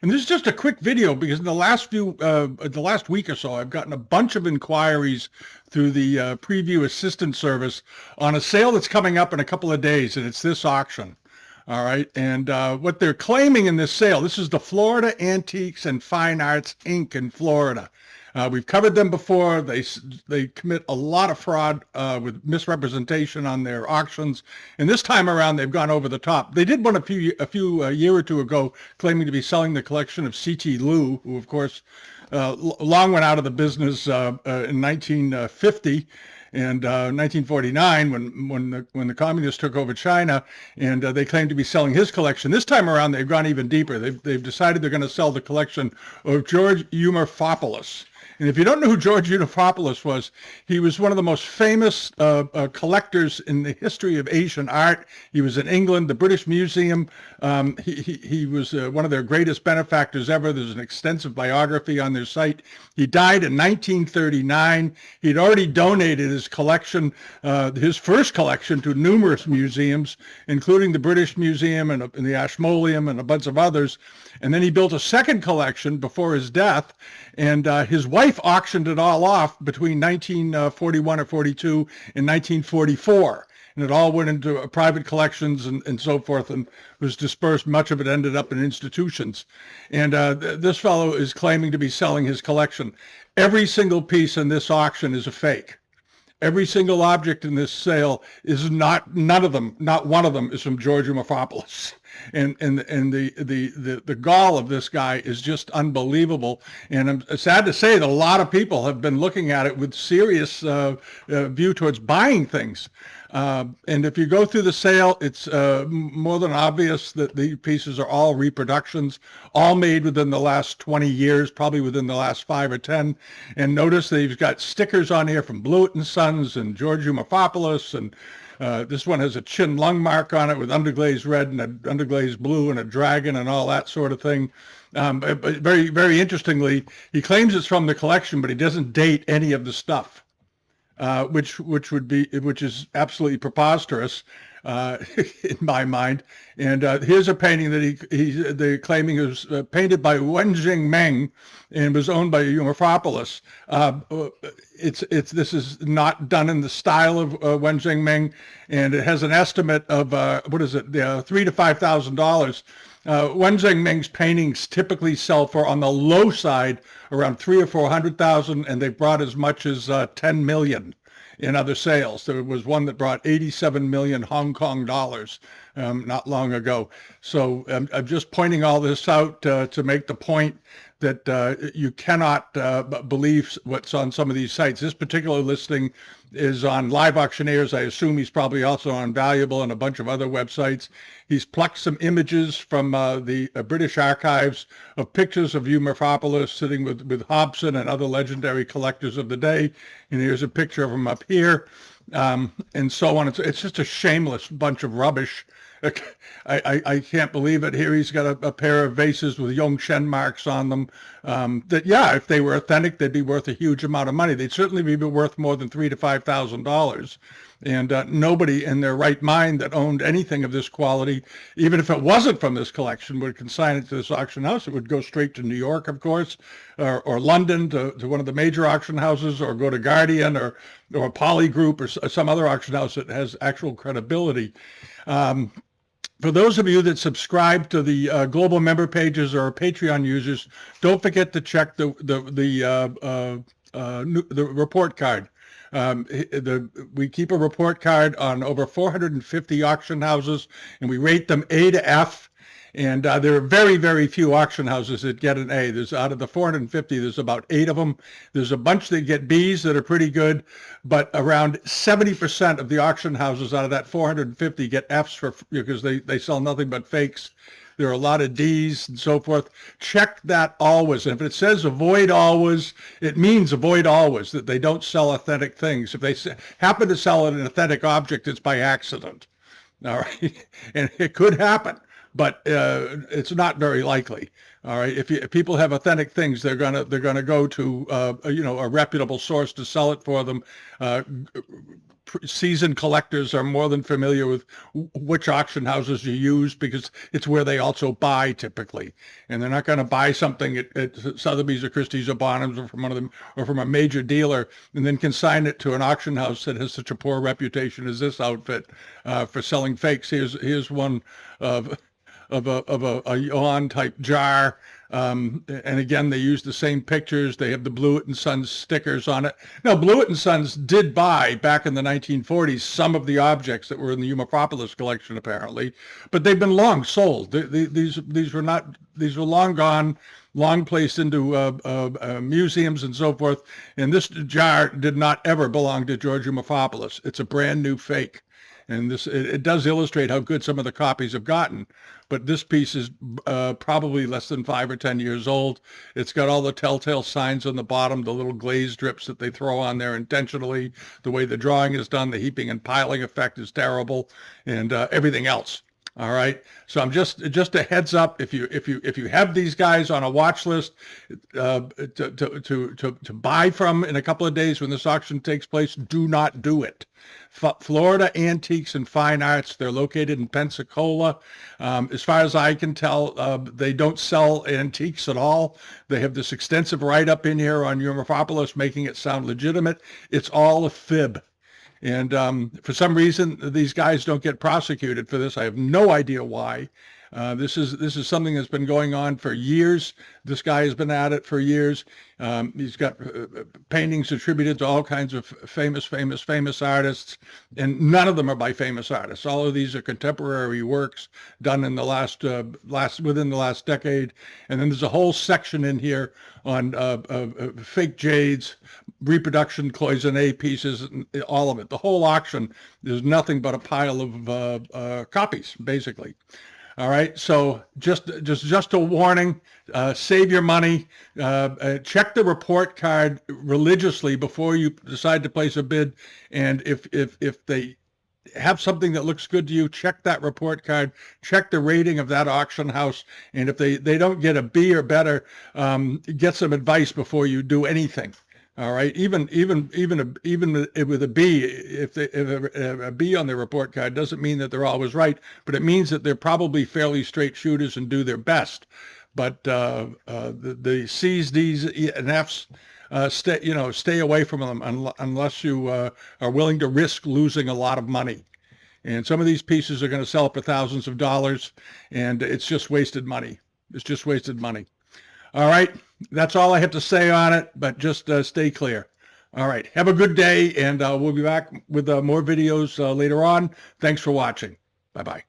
And this is just a quick video because in the last week or so, I've gotten a bunch of inquiries through the preview assistance service on a sale that's coming up in a couple of days, and it's this auction. All right. And what they're claiming in this sale, this is the Florida Antiques and Fine Arts Inc. in Florida. We've covered them before. They commit a lot of fraud with misrepresentation on their auctions, and this time around they've gone over the top. They did one a year or two ago, claiming to be selling the collection of C.T. Liu, who of course long went out of the business in 1950. And 1949, when the communists took over China, and they claimed to be selling his collection. This time around, they've gone even deeper. They've decided they're going to sell the collection of George Eumorfopoulis. And if you don't know who George Eumorfopoulis was, he was one of the most famous collectors in the history of Asian art. He was in England, the British Museum. He was one of their greatest benefactors ever. There's an extensive biography on their site. He died in 1939. He'd already donated his collection, his first collection, to numerous museums, including the British Museum and the Ashmoleum and a bunch of others. And then he built a second collection before his death, and his wife auctioned it all off between 1941 or 42 and 1944. And it all went into private collections and so forth, and was dispersed. Much of it ended up in institutions. And this fellow is claiming to be selling his collection. Every single piece in this auction is a fake. Every single object in this sale is not one of them is from George Eumorfopoulis. And the gall of this guy is just unbelievable. And I'm sad to say that a lot of people have been looking at it with serious view towards buying things. And if you go through the sale, it's more than obvious that the pieces are all reproductions, all made within the last 20 years, probably within the last 5 or 10. And notice that he's got stickers on here from Blewett and Sons and George Eumorfopoulis, and this one has a chin lung mark on it with underglazed red and underglazed blue and a dragon and all that sort of thing. But very, very interestingly, he claims it's from the collection, but he doesn't date any of the stuff. Which is absolutely preposterous in my mind. And here's a painting that they're claiming is painted by Wenjing Meng and was owned by Eumorfopoulis. This is not done in the style of Wenjing Meng, and it has an estimate of $3,000 to $5,000. Wenjing Meng's paintings typically sell for, on the low side, around 300,000 or 400,000, and they've brought as much as 10 million in other sales. There was one that brought 87 million Hong Kong dollars not long ago. So I'm just pointing all this out to make the point that you cannot believe what's on some of these sites. This particular listing is on Live Auctioneers. I assume he's probably also on Valuable and a bunch of other websites. He's plucked some images from the British archives of pictures of Eumorfopoulis sitting with Hobson and other legendary collectors of the day. And here's a picture of him up here, and so on. It's just a shameless bunch of rubbish. I can't believe it. Here he's got a pair of vases with Yongshen marks on them. If they were authentic, they'd be worth a huge amount of money. They'd certainly be worth more than $3,000 to $5,000. And nobody in their right mind that owned anything of this quality, even if it wasn't from this collection, would consign it to this auction house. It would go straight to New York, of course, or London to one of the major auction houses, or go to Guardian or Poly Group or some other auction house that has actual credibility. For those of you that subscribe to the global member pages or Patreon users, don't forget to check the report card. We keep a report card on over 450 auction houses, and we rate them A to F. And there are very, very few auction houses that get an A. There's, out of the 450, there's about 8 of them. There's a bunch that get Bs that are pretty good, but around 70% of the auction houses out of that 450 get Fs because they sell nothing but fakes. There are a lot of Ds and so forth. Check that always. And if it says avoid always, it means avoid always, that they don't sell authentic things. If they happen to sell an authentic object, it's by accident. All right. And it could happen, but it's not very likely. All right. If people have authentic things, they're gonna go to a reputable source to sell it for them. seasoned collectors are more than familiar with which auction houses you use, because it's where they also buy typically, and they're not going to buy something at Sotheby's or Christie's or Bonhams or from one of them or from a major dealer and then consign it to an auction house that has such a poor reputation as this outfit for selling fakes. Here's one of a yawn type jar. And again, they use the same pictures. They have the Blewett and Sons stickers on it. Now, Blewett and Sons did buy back in the 1940s some of the objects that were in the Eumorfopoulis collection, apparently, but they've been long sold. These were long gone, long placed into museums and so forth. And this jar did not ever belong to George Eumorfopoulis. It's a brand new fake. And it does illustrate how good some of the copies have gotten. But this piece is probably less than 5 or 10 years old. It's got all the telltale signs on the bottom, the little glaze drips that they throw on there intentionally, the way the drawing is done, the heaping and piling effect is terrible, and everything else. All right. So I'm just a heads up. If you have these guys on a watch list to buy from in a couple of days when this auction takes place, do not do it. Florida Antiques and Fine Arts. They're located in Pensacola. As far as I can tell, they don't sell antiques at all. They have this extensive write-up in here on Eumorfopoulis, making it sound legitimate. It's all a fib. And for some reason, these guys don't get prosecuted for this. I have no idea why. This is something that's been going on for years. This guy has been at it for years. He's got paintings attributed to all kinds of famous artists, and none of them are by famous artists. All of these are contemporary works done in the within the last decade. And then there's a whole section in here on fake jades, reproduction cloisonné pieces, all of it. The whole auction is nothing but a pile of copies, basically. All right, so just a warning, save your money, check the report card religiously before you decide to place a bid, and if they have something that looks good to you, check that report card, check the rating of that auction house, and if they don't get a B or better, get some advice before you do anything. All right, even with a B, if a B on their report card doesn't mean that they're always right, but it means that they're probably fairly straight shooters and do their best. But the C's, D's, and F's, stay away from them unless you are willing to risk losing a lot of money. And some of these pieces are going to sell for thousands of dollars, and it's just wasted money. It's just wasted money. All right, that's all I have to say on it, but just stay clear. All right, have a good day, and we'll be back with more videos later on. Thanks for watching. Bye-bye.